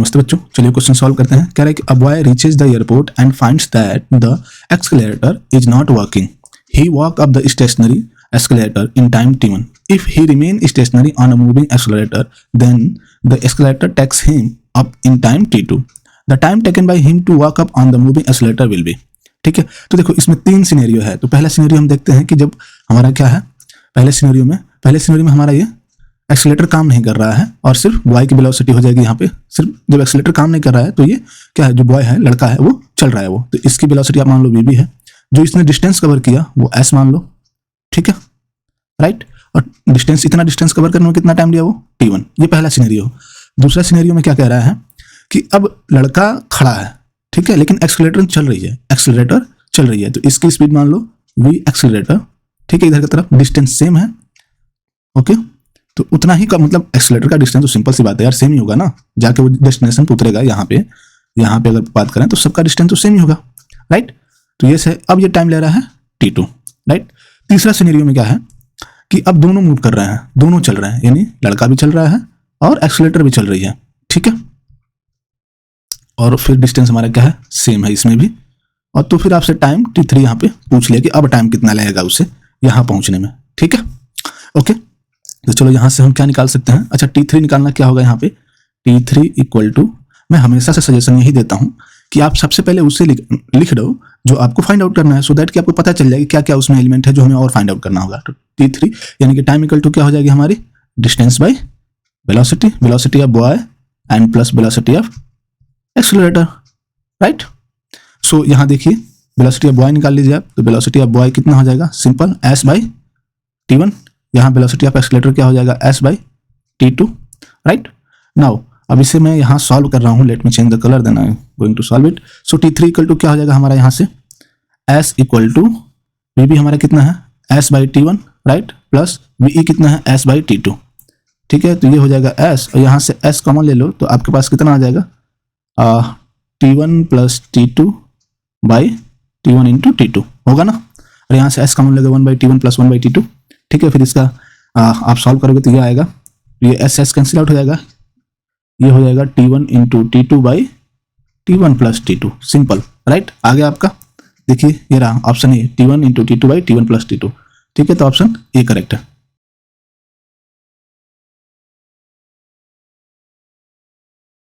नमस्ते बच्चों, चलिए क्वेश्चन सॉल्व करते हैं। कह रहा है कि a boy reaches the airport and finds that the accelerator is not working. He walk up the stationary escalator in time t1. If he remain stationary on a moving accelerator, then the escalator takes him up in time t2. The time taken by him to walk up on the moving accelerator will be. ठीक है, तो देखो इसमें तीन scenario है। तो पहला scenario हम देखते हैं कि जब हमारा क्या है, पहले सिनेरियो में हमारा ये एक्सीलरेटर काम नहीं कर रहा है और सिर्फ बॉय की वेलोसिटी हो जाएगी। यहाँ पे सिर्फ जब एक्सीलरेटर काम नहीं कर रहा है तो ये क्या है, जो बॉय है, लड़का है, वो चल रहा है वो, तो इसकी वेलोसिटी आप मान लो v है। जो इसने डिस्टेंस कवर किया वो s मान लो, ठीक है, राइट। और डिस्टेंस, इतना डिस्टेंस कवर करने में कितना टाइम लिया, वो t1। ये पहला सिनेरियो। दूसरा सिनेरियो में क्या कह रहा है कि अब लड़का खड़ा है, ठीक है, लेकिन एक्सीलरेटर चल रही है, तो इसकी स्पीड मान लो v एक्सीलरेटर, ठीक है, इधर की तरफ डिस्टेंस सेम है, ओके। तो उतना ही का मतलब एक्सीलरेटर का डिस्टेंस तो सिंपल सी बात है यार, सेम ही होगा ना। जाके वो डेस्टिनेशन पे उतरेगा, यहाँ पे अगर बात करें तो सबका डिस्टेंस तो सेम ही होगा, राइट। तो ये से अब ये टाइम ले रहा है t2, राइट। तीसरा सिनेरियो में क्या है कि अब दोनों मूव कर रहे हैं, दोनों चल रहे हैं, यानी लड़का भी चल रहा है और एक्सीलरेटर भी चल रही है, ठीक है। और फिर डिस्टेंस हमारा क्या है, सेम है इसमें भी। और तो फिर आपसे टाइम t3 यहाँ पे पूछ लिया कि अब टाइम कितना लगेगा उसे यहाँ पहुंचने में, ठीक है, ओके। तो चलो यहाँ से हम क्या निकाल सकते हैं। अच्छा, t3 निकालना क्या होगा यहाँ पे, t3 इक्वल टू, मैं हमेशा से सजेशन यही देता हूँ कि आप सबसे पहले उसे लिख दो जो आपको फाइंड आउट करना है, सो दैट कि आपको पता चल जाएगा क्या क्या उसमें एलिमेंट है जो हमें और फाइंड आउट करना होगा। तो t3 यानी कि टाइम इक्वल टू क्या हो जाएगी हमारी, distance by velocity of boy and plus velocity of accelerator, right. So यहाँ देखिए वेलोसिटी ऑफ बॉय निकाल लीजिए आप, तो वेलोसिटी ऑफ बॉय कितना हो जाएगा, सिंपल s बाई t1। यहाँ वेलोसिटी ऑफ एक्सीलरेटर क्या हो जाएगा, s by t2, right. Now अब इसे मैं यहाँ सॉल्व कर रहा हूँ, let me change the colour, then I am going to solve it. So t3 equal to क्या हो जाएगा हमारा यहाँ से, s इक्वल टू v भी हमारा कितना है, s by t1, right, plus ve कितना है, s बाई t2, ठीक है। तो ये हो जाएगा s, और यहाँ से s कॉमन ले लो तो आपके पास कितना आ जाएगा, t1 plus t2 by t1 into t2 होगा ना। और यहाँ से s कॉमन लगेगा 1 by t1 plus 1 by t2, ठीक है। फिर इसका आप सॉल्व करोगे तो ये आएगा, ये s कैंसिल आउट हो जाएगा, ये हो जाएगा t1 into t2 by t1 plus t2, simple, right. आ गया आपका, देखिए ये रहा option A, t1 into t2 by t1 plus t2, ठीक है। तो ऑप्शन ए करेक्ट है।